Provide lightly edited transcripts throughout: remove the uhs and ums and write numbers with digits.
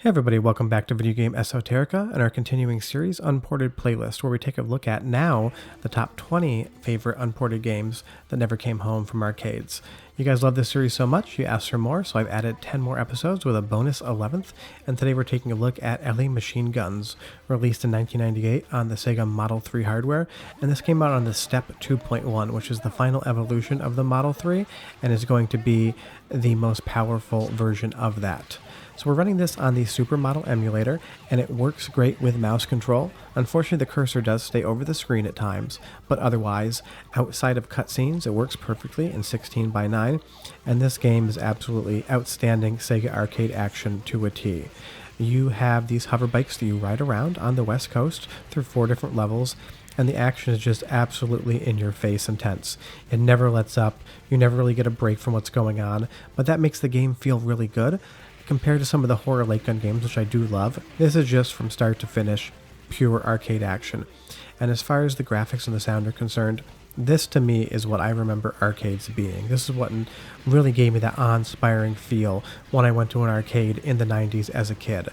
Hey everybody, welcome back to Video Game Esoterica and our continuing series Unported playlist, where we take a look at now the top 20 favorite unported games that never came home from arcades. You guys love this series so much, you asked for more, so I've added 10 more episodes with a bonus 11th, and today we're taking a look at LA Machineguns, released in 1998 on the Sega Model 3 hardware, and this came out on the Step 2.1, which is the final evolution of the Model 3, and is going to be the most powerful version of that. So we're running this on the Supermodel emulator, and it works great with mouse control. Unfortunately, the cursor does stay over the screen at times, but otherwise, outside of cutscenes, it works perfectly in 16:9, and this game is absolutely outstanding Sega arcade action to a T. You have these hover bikes that you ride around on the West Coast through 4 different levels, and the action is just absolutely in your face intense. It never lets up, you never really get a break from what's going on, but that makes the game feel really good. Compared to some of the horror late gun games, which I do love, this is just from start to finish pure arcade action. And as far as the graphics and the sound are concerned, this to me is what I remember arcades being. This is what really gave me that awe-inspiring feel when I went to an arcade in the 90s as a kid.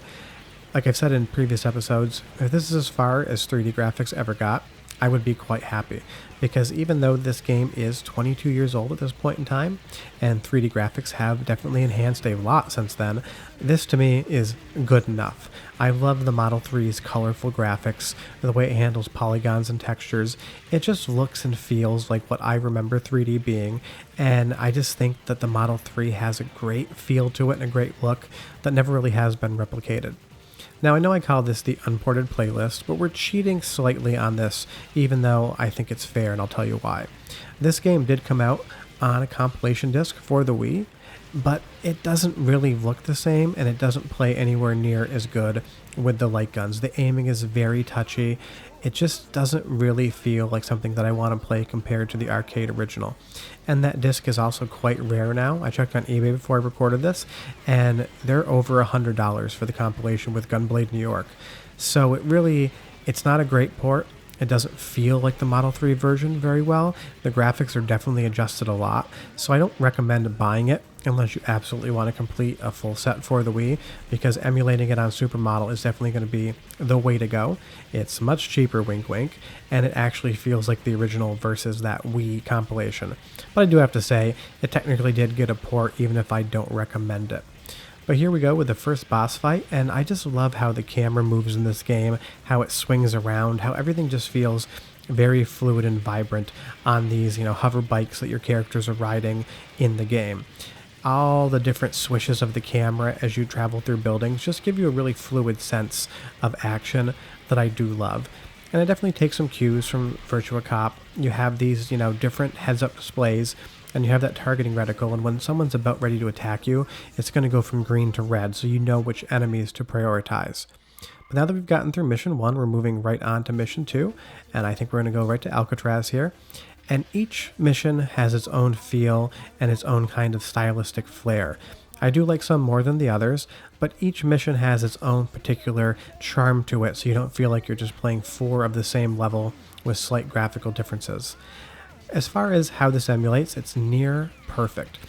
Like I've said in previous episodes, if this is as far as 3D graphics ever got, I would be quite happy, because even though this game is 22 years old at this point in time, and 3D graphics have definitely enhanced a lot since then, this to me is good enough. I love the Model 3's colorful graphics, the way it handles polygons and textures. It just looks and feels like what I remember 3D being, and I just think that the Model 3 has a great feel to it and a great look that never really has been replicated. Now, I know I call this the Unported playlist, but we're cheating slightly on this, even though I think it's fair, and I'll tell you why. This game did come out on a compilation disc for the Wii, but it doesn't really look the same, and it doesn't play anywhere near as good with the light guns. The aiming is very touchy. It just doesn't really feel like something that I want to play compared to the arcade original. And that disc is also quite rare now. I checked on eBay before I recorded this, and they're over $100 for the compilation with Gunblade New York. So it's not a great port. It doesn't feel like the Model 3 version very well. The graphics are definitely adjusted a lot, so I don't recommend buying it unless you absolutely want to complete a full set for the Wii, because emulating it on Supermodel is definitely going to be the way to go. It's much cheaper, wink wink, and it actually feels like the original versus that Wii compilation. But I do have to say, it technically did get a port, even if I don't recommend it. But here we go with the first boss fight, and I just love how the camera moves in this game, how it swings around, how everything just feels very fluid and vibrant on these, hover bikes that your characters are riding in the game. All the different swishes of the camera as you travel through buildings just give you a really fluid sense of action that I do love. And I definitely take some cues from Virtua Cop. You have these, different heads-up displays, and you have that targeting reticle, and when someone's about ready to attack you, it's going to go from green to red, so you know which enemies to prioritize. But now that we've gotten through Mission 1, we're moving right on to Mission 2, and I think we're going to go right to Alcatraz here. And each mission has its own feel and its own kind of stylistic flair. I do like some more than the others, but each mission has its own particular charm to it, so you don't feel like you're just playing 4 of the same level with slight graphical differences. As far as how this emulates, it's near perfect.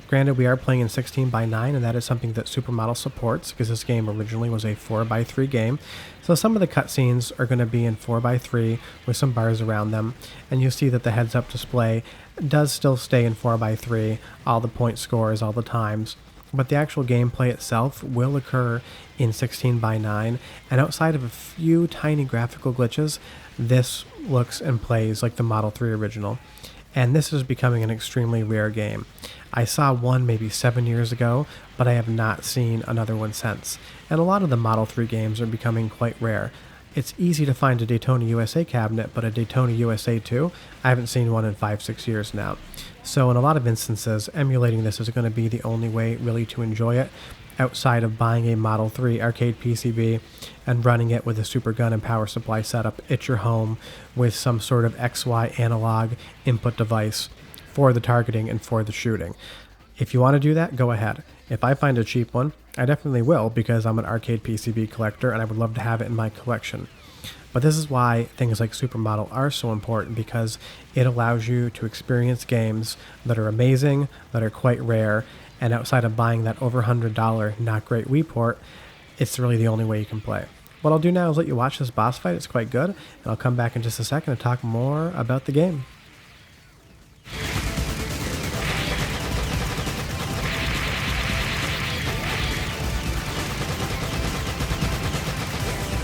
Granted, we are playing in 16:9, and that is something that Supermodel supports, because this game originally was a 4:3 game. So some of the cutscenes are going to be in 4:3 with some bars around them, and you'll see that the heads-up display does still stay in 4:3, all the point scores, all the times. But the actual gameplay itself will occur in 16:9, and outside of a few tiny graphical glitches, this looks and plays like the Model 3 original. And this is becoming an extremely rare game. I saw one maybe 7 years ago, but I have not seen another one since. And a lot of the Model 3 games are becoming quite rare. It's easy to find a Daytona USA cabinet, but a Daytona USA 2, I haven't seen one in 5-6 years now. So in a lot of instances, emulating this is going to be the only way really to enjoy it, outside of buying a Model 3 arcade PCB and running it with a super gun and power supply setup at your home with some sort of XY analog input device for the targeting and for the shooting. If you want to do that, go ahead. If I find a cheap one, I definitely will, because I'm an arcade PCB collector and I would love to have it in my collection. But this is why things like Supermodel are so important, because it allows you to experience games that are amazing, that are quite rare, and outside of buying that over $100 not great Wii port, it's really the only way you can play. What I'll do now is let you watch this boss fight. It's quite good, and I'll come back in just a second to talk more about the game.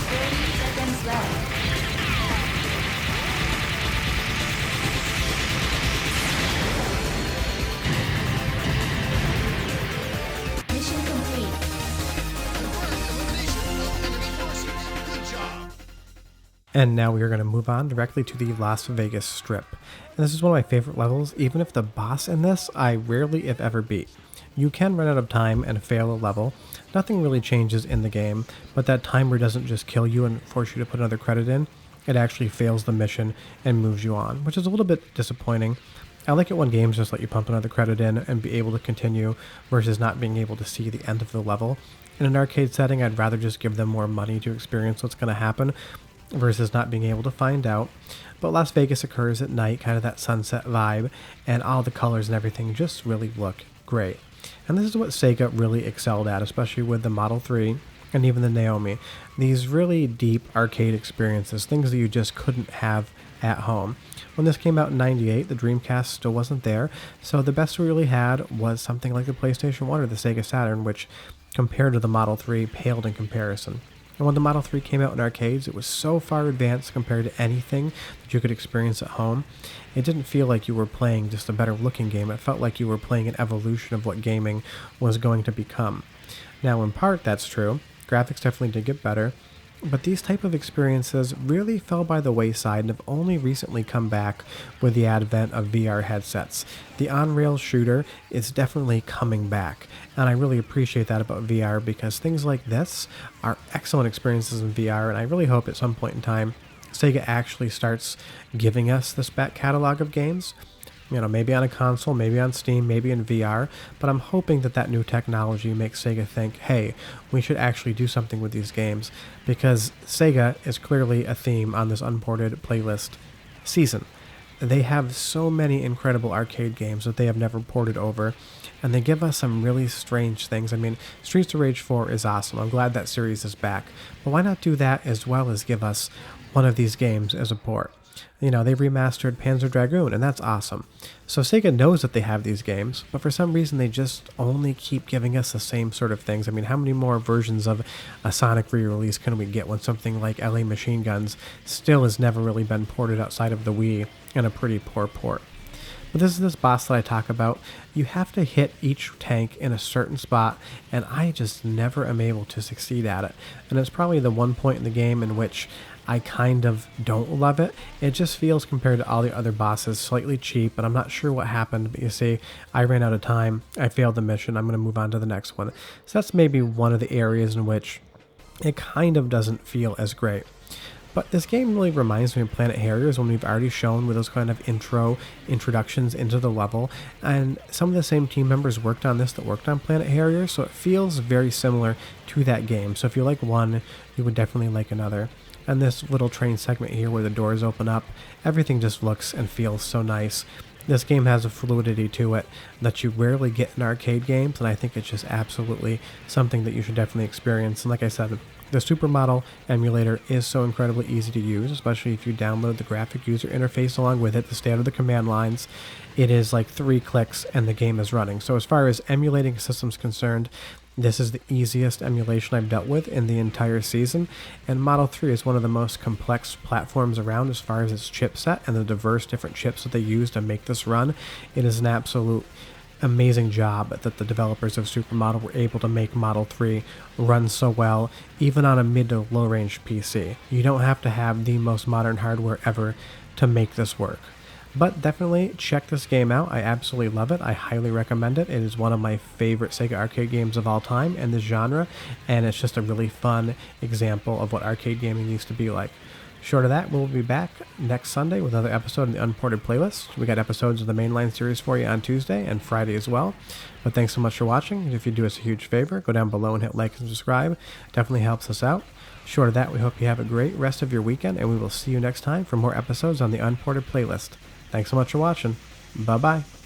30 seconds left. Mission complete. And now we are going to move on directly to the Las Vegas Strip. And this is one of my favorite levels, even if the boss in this I rarely if ever beat. You can run out of time and fail a level. Nothing really changes in the game, but that timer doesn't just kill you and force you to put another credit in. It actually fails the mission and moves you on, which is a little bit disappointing. I like it when games just let you pump another credit in and be able to continue versus not being able to see the end of the level. In an arcade setting, I'd rather just give them more money to experience what's going to happen versus not being able to find out. But Las Vegas occurs at night, kind of that sunset vibe, and all the colors and everything just really look great. And this is what Sega really excelled at, especially with the Model 3 and even the Naomi. These really deep arcade experiences, things that you just couldn't have at home. When this came out in '98, the Dreamcast still wasn't there, so the best we really had was something like the PlayStation 1 or the Sega Saturn, which compared to the Model 3 paled in comparison. And when the Model 3 came out in arcades, it was so far advanced compared to anything that you could experience at home. It didn't feel like you were playing just a better looking game. It felt like you were playing an evolution of what gaming was going to become. Now, in part, that's true. Graphics definitely did get better. But these type of experiences really fell by the wayside and have only recently come back with the advent of VR headsets. The on-rail shooter is definitely coming back, and I really appreciate that about VR because things like this are excellent experiences in VR, and I really hope at some point in time Sega actually starts giving us this back catalog of games. You know, maybe on a console, maybe on Steam, maybe in VR, but I'm hoping that that new technology makes Sega think, hey, we should actually do something with these games, because Sega is clearly a theme on this Unported playlist season. They have so many incredible arcade games that they have never ported over, and they give us some really strange things. I mean, Streets of Rage 4 is awesome. I'm glad that series is back, but why not do that as well as give us one of these games as a port? You know, they've remastered Panzer Dragoon, and that's awesome. So Sega knows that they have these games, but for some reason they just only keep giving us the same sort of things. I mean, how many more versions of a Sonic re-release can we get when something like LA Machineguns still has never really been ported outside of the Wii in a pretty poor port? But this is this boss that I talk about. You have to hit each tank in a certain spot, and I just never am able to succeed at it. And it's probably the one point in the game in which I kind of don't love it. It just feels, compared to all the other bosses, slightly cheap, and I'm not sure what happened, but you see, I ran out of time, I failed the mission, I'm going to move on to the next one. So that's maybe one of the areas in which it kind of doesn't feel as great. But this game really reminds me of Planet Harriers, when we've already shown with those kind of introductions into the level, and some of the same team members worked on this that worked on Planet Harrier, so it feels very similar to that game. So if you like one, you would definitely like another. And this little train segment here where the doors open up, everything just looks and feels so nice. This game has a fluidity to it that you rarely get in arcade games, and I think it's just absolutely something that you should definitely experience. And like I said, the Supermodel emulator is so incredibly easy to use, especially if you download the graphic user interface along with it, the standard, the command lines. It is like 3 clicks and the game is running. So as far as emulating systems concerned, this is the easiest emulation I've dealt with in the entire season, and Model 3 is one of the most complex platforms around as far as its chipset and the diverse different chips that they use to make this run. It is an absolute amazing job that the developers of Supermodel were able to make Model 3 run so well, even on a mid to low range PC. You don't have to have the most modern hardware ever to make this work. But definitely check this game out. I absolutely love it. I highly recommend it. It is one of my favorite Sega arcade games of all time in this genre, and it's just a really fun example of what arcade gaming used to be like. Short of that, we'll be back next Sunday with another episode in the Unported playlist. We got episodes of the mainline series for you on Tuesday and Friday as well. But thanks so much for watching. If you do us a huge favor, go down below and hit like and subscribe. Definitely helps us out. Short of that, we hope you have a great rest of your weekend, and we will see you next time for more episodes on the Unported playlist. Thanks so much for watching. Bye-bye.